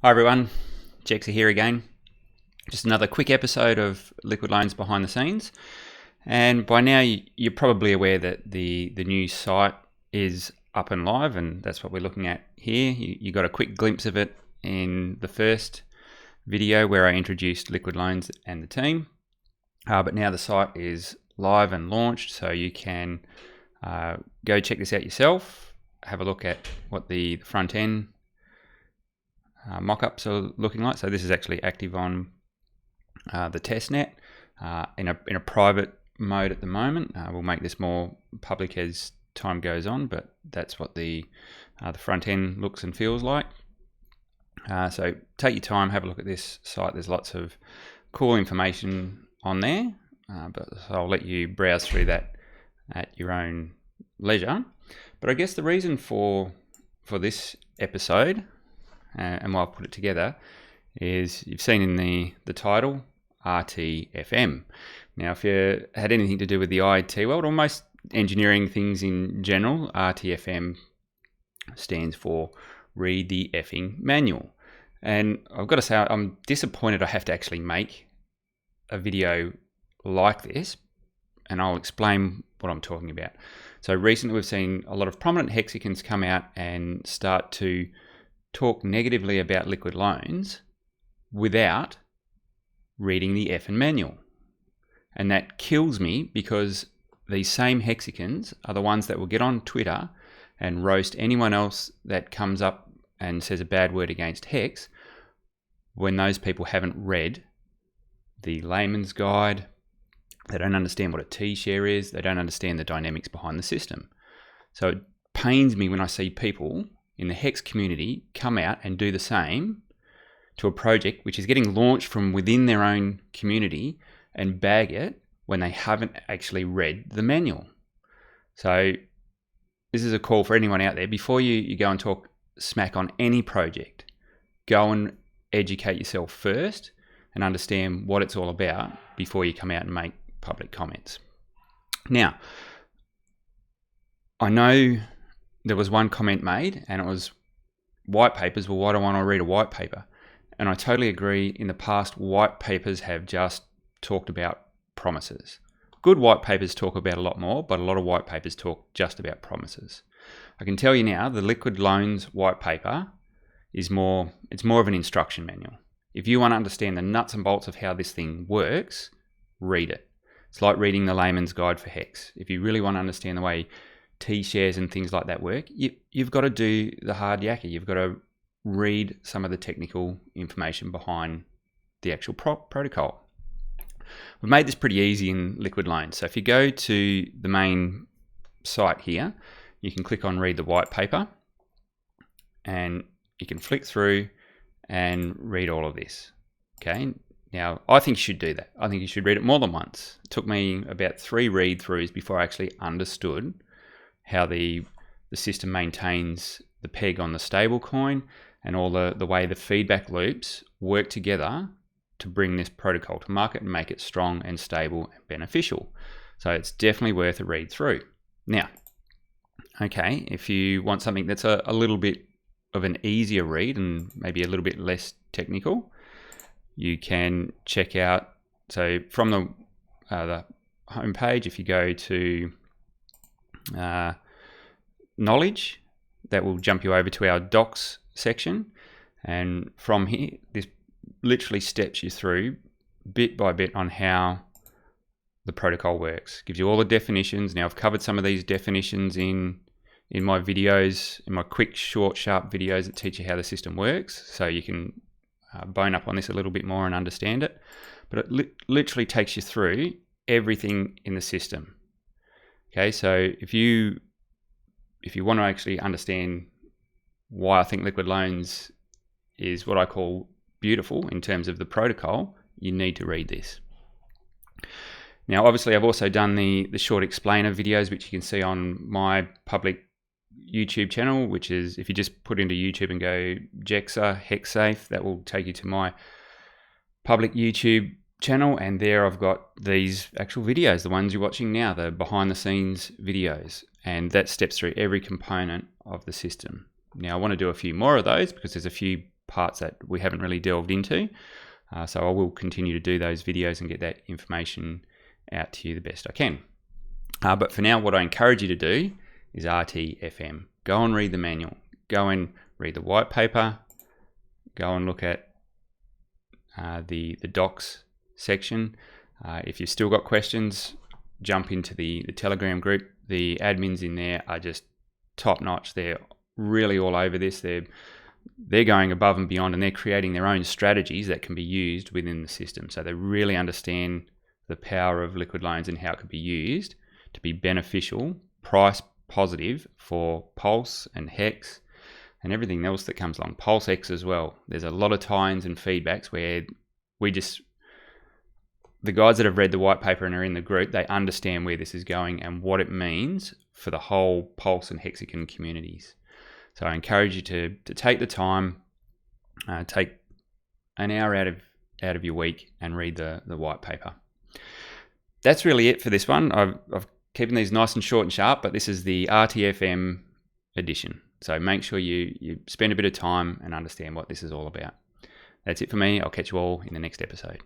Hi everyone, Jexa here again. Just another quick episode of Liquid Loans Behind the Scenes. And by now you're probably aware that the new site is up and live, and that's what we're looking at here. You got a quick glimpse of it in the first video where I introduced Liquid Loans and the team. But now the site is live and launched, so you can go check this out yourself. Have a look at what the front end mock-ups are looking like. So this is actually active on the testnet in a private mode at the moment. We'll make this more public as time goes on, but that's what the front end looks and feels like. So take your time, have a look at this site. There's lots of cool information on there, but I'll let you browse through that at your own leisure. But I guess the reason for this episode and why I put it together is you've seen in the title RTFM. Now, if you had anything to do with the IT world or most engineering things in general, RTFM stands for Read the Effing Manual. And I've got to say, I'm disappointed I have to actually make a video like this, and I'll explain what I'm talking about. So recently we've seen a lot of prominent hexagons come out and start to talk negatively about Liquid Loans without reading the effing manual. And that kills me, because these same hexagons are the ones that will get on Twitter and roast anyone else that comes up and says a bad word against Hex when those people haven't read the layman's guide. They don't understand what a T-share is. They don't understand the dynamics behind the system. So it pains me when I see people in the Hex community come out and do the same to a project which is getting launched from within their own community and bag it when they haven't actually read the manual. So this is a call for anyone out there. Before you go and talk smack on any project, go and educate yourself first and understand what it's all about before you come out and make public comments. Now, I know there was one comment made, and it was white papers. Well, why do I want to read a white paper? And I totally agree. In the past, white papers have just talked about promises. Good white papers talk about a lot more, but a lot of white papers talk just about promises. I can tell you now, the Liquid Loans white paper is more of an instruction manual. If you want to understand the nuts and bolts of how this thing works, read it. It's like reading the layman's guide for Hex. If you really want to understand the way T-shares and things like that work, you've got to do the hard yakka. You've got to read some of the technical information behind the actual protocol. We've made this pretty easy in Liquid Loans. So if you go to the main site here, you can click on read the white paper, and you can flick through and read all of this. Okay. Now, I think you should do that. I think you should read it more than once. It took me about 3 read-throughs before I actually understood how the system maintains the peg on the stable coin and all the way the feedback loops work together to bring this protocol to market and make it strong and stable and beneficial. So it's definitely worth a read through. Now, okay, if you want something that's a little bit of an easier read and maybe a little bit less technical, you can check out, so from the home page, if you go to knowledge, that will jump you over to our docs section, and from here this literally steps you through bit by bit on how the protocol works. Gives you all the definitions. Now, I've covered some of these definitions in my videos, in my quick, short, sharp videos that teach you how the system works, so you can bone up on this a little bit more and understand it. But it literally takes you through everything in the system. Okay, so if you want to actually understand why I think Liquid Loans is what I call beautiful in terms of the protocol, you need to read this. Now, obviously, I've also done the short explainer videos, which you can see on my public YouTube channel, which is, if you just put into YouTube and go Jexa HexSafe, that will take you to my public YouTube channel, and there I've got these actual videos, the ones you're watching now, the behind the scenes videos, and that steps through every component of the system. Now, I want to do a few more of those because there's a few parts that we haven't really delved into. So I will continue to do those videos and get that information out to you the best I can. But for now, what I encourage you to do is RTFM. Go and read the manual. Go and read the white paper. Go and look at the docs section. If you've still got questions, jump into the Telegram group. The admins in there are just top notch. They're really all over this. They're going above and beyond, and they're creating their own strategies that can be used within the system. So they really understand the power of liquid loans and how it could be used to be beneficial, price positive for Pulse and Hex and everything else that comes along. Pulse X as well. There's a lot of tie-ins and feedbacks where the guys that have read the white paper and are in the group, they understand where this is going and what it means for the whole Pulse and Hexagon communities. So I encourage you to take the time, take an hour out of your week and read the white paper. That's really it for this one. I've keeping these nice and short and sharp, but this is the RTFM edition. So make sure you spend a bit of time and understand what this is all about. That's it for me. I'll catch you all in the next episode.